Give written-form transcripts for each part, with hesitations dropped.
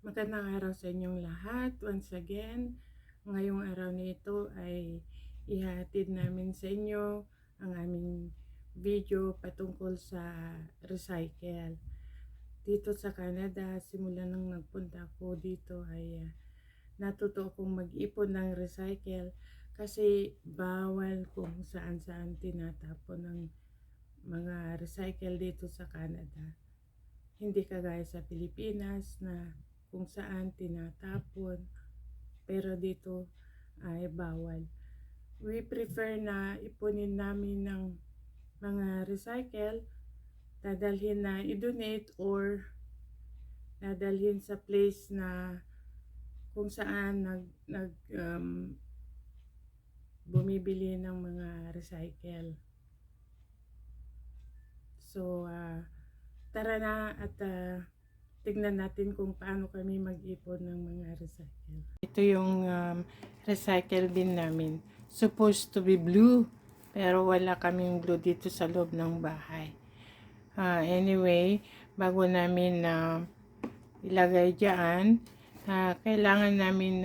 Magandang araw sa inyong lahat. Once again, ngayong araw na ito ay ihatid namin sa inyo ang aming video patungkol sa recycle. Dito sa Canada, simula nang nagpunta ako dito ay natuto akong mag-ipon ng recycle kasi bawal kung saan-saan tinatapon ng mga recycle dito sa Canada. Hindi kagaya sa Pilipinas na kung saan tinatapon, pero dito ay bawal. We prefer na ipunin namin ng mga recycle, dadalhin na i-donate or dadalhin sa place na kung saan bumibili ng mga recycle. So, tara na at tignan natin kung paano kami mag-ipon ng mga recycle. Ito yung recycle bin namin. Supposed to be blue, pero wala kaming blue dito sa loob ng bahay. Anyway, bago namin ilagay dyan, kailangan namin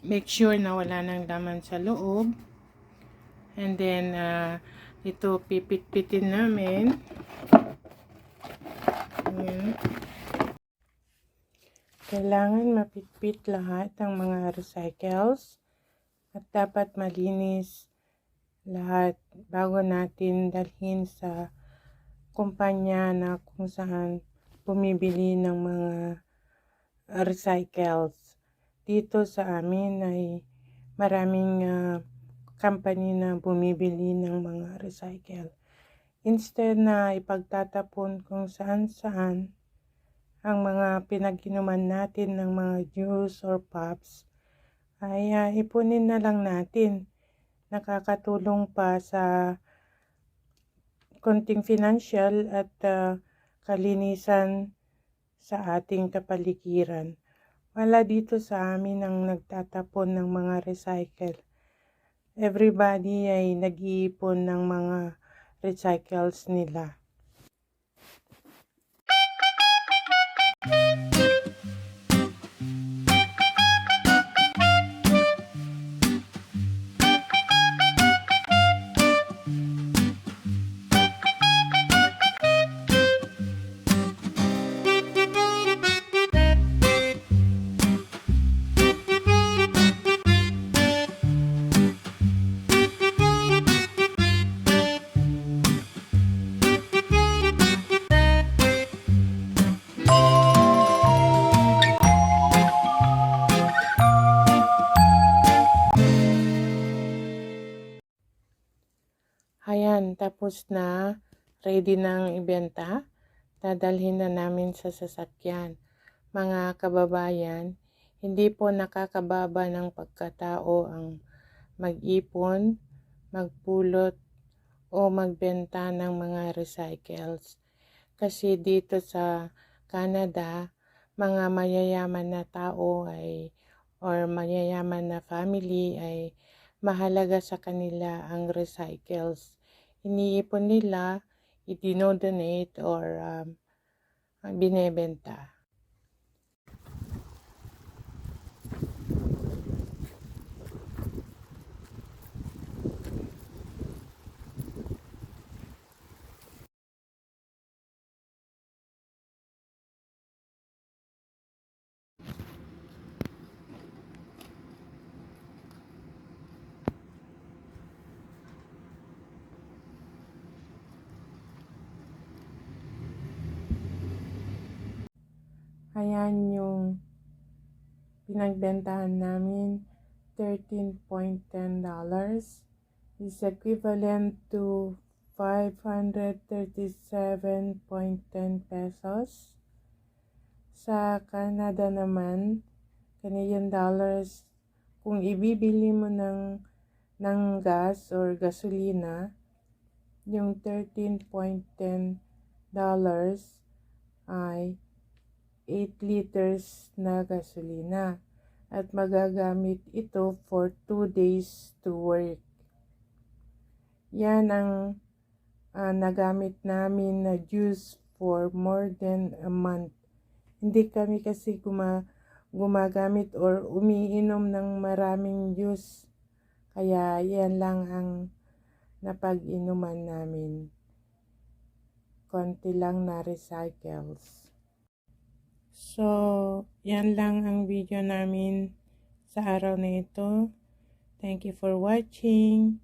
make sure na wala nang laman sa loob. And then, ito pipit-pitin namin. Ayan. Kailangan mapitpit lahat ng mga recycles at dapat malinis lahat bago natin dalhin sa kumpanya na kung saan bumibili ng mga recycles. Dito sa amin ay maraming company na bumibili ng mga recycle. Instead na ipagtatapon kung saan-saan ang mga pinag-inuman natin ng mga juice or pops, ay ipunin na lang natin. Nakakatulong pa sa konting financial at kalinisan sa ating kapaligiran. Wala dito sa amin ang nagtatapon ng mga recycle. Everybody ay nag-iipon ng mga recycles nila. Ayan, tapos na, ready nang ibenta. Dadalhin na namin sa sasakyan. Mga kababayan, hindi po nakakababa ng pagkatao ang mag-ipon, magpulot, o magbenta ng mga recycles. Kasi dito sa Canada, mga mayayaman na tao or mayayaman na family ay mahalaga sa kanila ang recycles. Iniipon nila, i-donate or binebenta. Ayan yung pinagbentahan namin, $13.10 is equivalent to 537.10 pesos. Sa Canada naman, Canadian dollars, kung ibibili mo ng gas or gasolina, yung $13.10 ay 8 liters na gasolina at magagamit ito for 2 days to work. Yan ang nagamit namin na juice for more than a month. Hindi kami kasi gumagamit or umiinom ng maraming juice. Kaya yan lang ang napag-inuman namin. Konti lang na recycles. So, yan lang ang video namin sa araw na ito. Thank you for watching.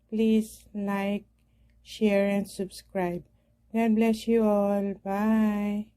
Please like, share, and subscribe. God bless you all. Bye.